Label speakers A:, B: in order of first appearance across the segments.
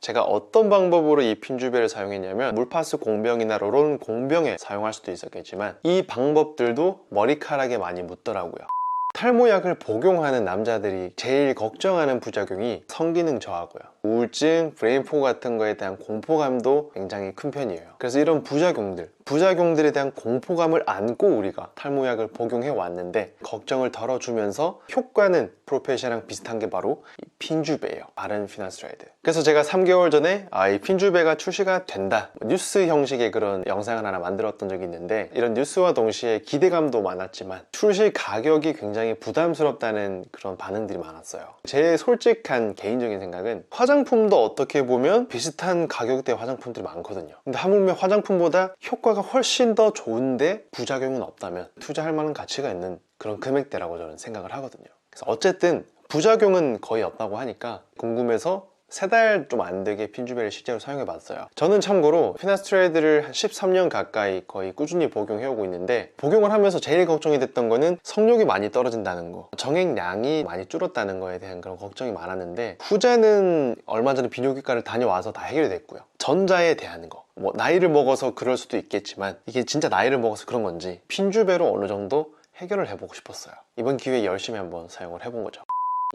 A: 제가 어떤 방법으로 이 핀주베를 사용했냐면 물파스 공병이나 롤온 공병에 사용할 수도 있었겠지만 이 방법들도 머리카락에 많이 묻더라고요. 탈모약을 복용하는 남자들이 제일 걱정하는 부작용이 성기능 저하고요, 우울증, 브레인포 같은 거에 대한 공포감도 굉장히 큰 편이에요. 그래서 이런 부작용들에 대한 공포감을 안고 우리가 탈모약을 복용해 왔는데 걱정을 덜어주면서 효과는 프로페시아랑 비슷한 게 바로 이 핀주베예요. 바른 피나스트라이드. 그래서 제가 3개월 전에 이 핀주베가 출시가 된다, 뉴스 형식의 그런 영상을 하나 만들었던 적이 있는데, 이런 뉴스와 동시에 기대감도 많았지만 출시 가격이 굉장히 부담스럽다는 그런 반응들이 많았어요. 제 솔직한 개인적인 생각은 화장품도 어떻게 보면 비슷한 가격대 화장품들이 많거든요. 근데 하물며 화장품보다 효과가 훨씬 더 좋은데 부작용은 없다면 투자할 만한 가치가 있는 그런 금액대라고 저는 생각을 하거든요. 그래서 어쨌든 부작용은 거의 없다고 하니까 궁금해서 3달 좀 안 되게 핀주베를 실제로 사용해 봤어요. 저는 참고로 피나스트라이드를 한 13년 가까이 거의 꾸준히 복용해 오고 있는데, 복용을 하면서 제일 걱정이 됐던 거는 성욕이 많이 떨어진다는 거, 정액량이 많이 줄었다는 거에 대한 그런 걱정이 많았는데, 후자는 얼마 전에 비뇨기과를 다녀와서 다 해결이 됐고요. 전자에 대한 거, 뭐 나이를 먹어서 그럴 수도 있겠지만 이게 진짜 나이를 먹어서 그런 건지 핀주베로 어느 정도 해결을 해보고 싶었어요. 이번 기회에 열심히 한번 사용을 해본 거죠.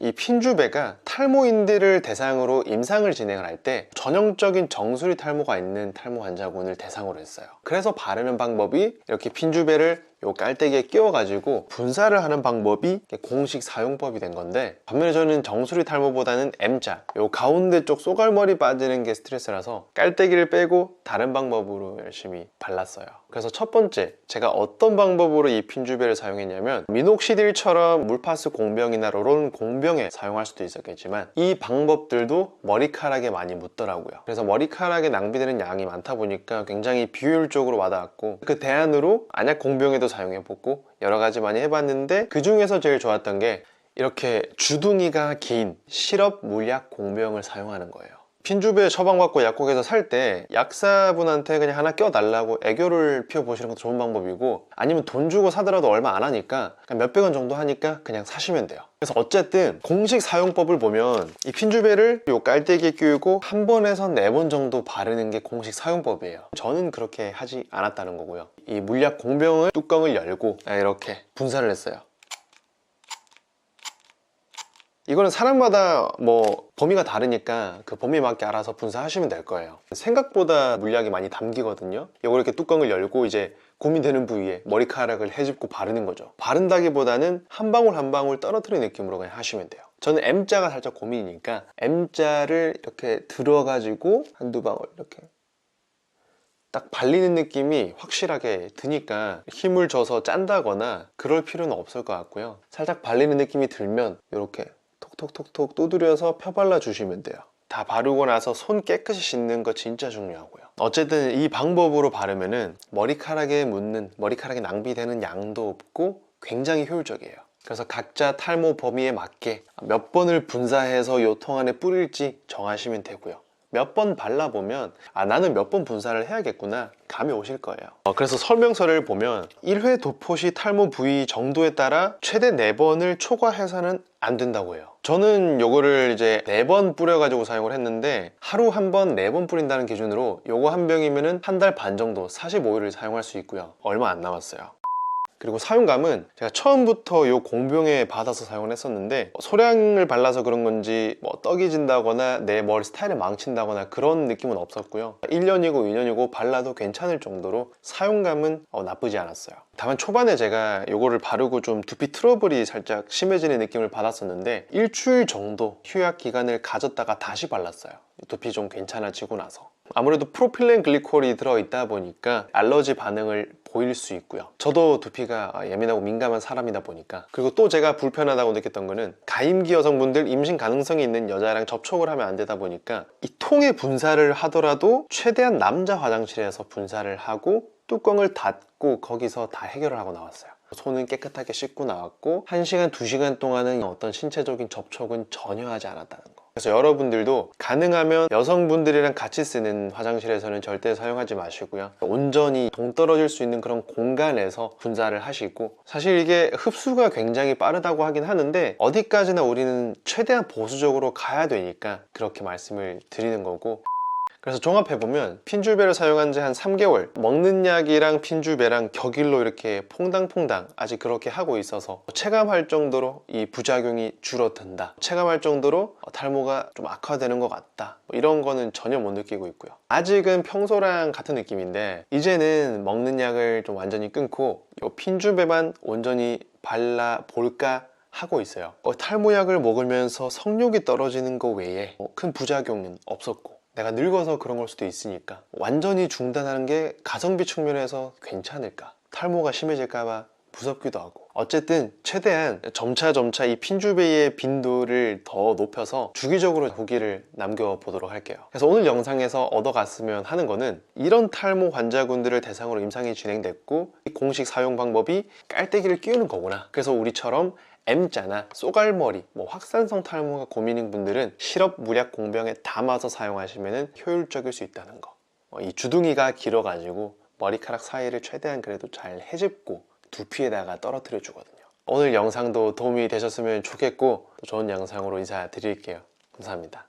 A: 이 핀주베가 탈모인들을 대상으로 임상을 진행을 할 때 전형적인 정수리 탈모가 있는 탈모 환자군을 대상으로 했어요. 그래서 바르는 방법이 이렇게 핀주베를 요 깔때기에 끼워 가지고 분사를 하는 방법이 공식 사용법이 된 건데, 반면에 저는 정수리 탈모보다는 M자, 요 가운데 쪽 쏘갈머리 빠지는 게 스트레스라서 깔때기를 빼고 다른 방법으로 열심히 발랐어요. 그래서 첫 번째, 제가 어떤 방법으로 이 핀주베를 사용했냐면, 미녹시딜처럼 물파스 공병이나 롤온 공병에 사용할 수도 있었겠지만 이 방법들도 머리카락에 많이 묻더라고요. 그래서 머리카락에 낭비되는 양이 많다 보니까 굉장히 비효율적으로 와닿았고, 그 대안으로 안약 공병에도 사용해보고 여러 가지 많이 해봤는데, 그 중에서 제일 좋았던 게 이렇게 주둥이가 긴 시럽 물약 공병을 사용하는 거예요. 핀주베 처방받고 약국에서 살 때 약사분한테 그냥 하나 껴달라고 애교를 피워보시는 것도 좋은 방법이고, 아니면 돈 주고 사더라도 얼마 안 하니까 몇백 원 정도 하니까 그냥 사시면 돼요. 그래서 어쨌든 공식 사용법을 보면 이 핀주베를 요 깔때기에 끼우고 1번에서 4번 정도 바르는 게 공식 사용법이에요. 저는 그렇게 하지 않았다는 거고요. 이 물약 공병을 뚜껑을 열고 이렇게 분사를 했어요. 이거는 사람마다 뭐 범위가 다르니까 그 범위에 맞게 알아서 분사하시면 될 거예요. 생각보다 물약이 많이 담기거든요. 이걸 이렇게 뚜껑을 열고 이제 고민되는 부위에 머리카락을 헤집고 바르는 거죠. 바른다기보다는 한 방울 한 방울 떨어뜨리는 느낌으로 그냥 하시면 돼요. 저는 M자가 살짝 고민이니까 M자를 이렇게 들어가지고 한두 방울 이렇게 딱 발리는 느낌이 확실하게 드니까 힘을 줘서 짠다거나 그럴 필요는 없을 것 같고요. 살짝 발리는 느낌이 들면 이렇게 톡톡톡톡 두드려서 펴발라 주시면 돼요. 다 바르고 나서 손 깨끗이 씻는 거 진짜 중요하고요. 어쨌든 이 방법으로 바르면은 머리카락에 묻는, 머리카락에 낭비되는 양도 없고 굉장히 효율적이에요. 그래서 각자 탈모 범위에 맞게 몇 번을 분사해서 요 통 안에 뿌릴지 정하시면 되고요. 몇 번 발라보면 나는 몇 번 분사를 해야겠구나 감이 오실 거예요. 그래서 설명서를 보면 1회 도포 시 탈모 부위 정도에 따라 최대 4번을 초과해서는 안 된다고 해요. 저는 요거를 이제 4번 뿌려가지고 사용을 했는데, 하루 한 번 4번 뿌린다는 기준으로 요거 한 병이면은 한 달 반 정도 45일을 사용할 수 있고요. 얼마 안 남았어요. 그리고 사용감은 제가 처음부터 이 공병에 받아서 사용을 했었는데, 소량을 발라서 그런 건지 뭐 떡이 진다거나 내 머리 스타일을 망친다거나 그런 느낌은 없었고요. 1년이고 2년이고 발라도 괜찮을 정도로 사용감은 나쁘지 않았어요. 다만 초반에 제가 이거를 바르고 좀 두피 트러블이 살짝 심해지는 느낌을 받았었는데, 일주일 정도 휴약 기간을 가졌다가 다시 발랐어요. 두피 좀 괜찮아지고 나서. 아무래도 프로필렌 글리콜이 들어있다 보니까 알러지 반응을 보일 수 있고요. 저도 두피가 예민하고 민감한 사람이다 보니까. 그리고 또 제가 불편하다고 느꼈던 거는 가임기 여성분들, 임신 가능성이 있는 여자랑 접촉을 하면 안 되다 보니까 이 통에 분사를 하더라도 최대한 남자 화장실에서 분사를 하고 뚜껑을 닫고 거기서 다 해결을 하고 나왔어요. 손은 깨끗하게 씻고 나왔고 1시간, 2시간 동안은 어떤 신체적인 접촉은 전혀 하지 않았다는 거. 그래서 여러분들도 가능하면 여성분들이랑 같이 쓰는 화장실에서는 절대 사용하지 마시고요. 온전히 동떨어질 수 있는 그런 공간에서 분사를 하시고, 사실 이게 흡수가 굉장히 빠르다고 하긴 하는데 어디까지나 우리는 최대한 보수적으로 가야 되니까 그렇게 말씀을 드리는 거고, 그래서 종합해보면 핀주베를 사용한 지 한 3개월, 먹는 약이랑 핀주베랑 격일로 이렇게 퐁당퐁당 아직 그렇게 하고 있어서 체감할 정도로 이 부작용이 줄어든다, 체감할 정도로 탈모가 좀 악화되는 것 같다, 이런 거는 전혀 못 느끼고 있고요. 아직은 평소랑 같은 느낌인데 이제는 먹는 약을 좀 완전히 끊고 이 핀주베만 온전히 발라볼까 하고 있어요. 탈모약을 먹으면서 성욕이 떨어지는 거 외에 큰 부작용은 없었고, 내가 늙어서 그런 걸 수도 있으니까 완전히 중단하는 게 가성비 측면에서 괜찮을까, 탈모가 심해질까봐 무섭기도 하고, 어쨌든 최대한 점차 이 핀주베이의 빈도를 더 높여서 주기적으로 후기를 남겨보도록 할게요. 그래서 오늘 영상에서 얻어갔으면 하는 거는, 이런 탈모 환자분들을 대상으로 임상이 진행됐고 공식 사용 방법이 깔때기를 끼우는 거구나. 그래서 우리처럼 M자나 쏘갈머리, 확산성 탈모가 고민인 분들은 시럽 물약 공병에 담아서 사용하시면 효율적일 수 있다는 거. 이 주둥이가 길어가지고 머리카락 사이를 최대한 그래도 잘 헤집고 두피에다가 떨어뜨려 주거든요. 오늘 영상도 도움이 되셨으면 좋겠고, 또 좋은 영상으로 인사드릴게요. 감사합니다.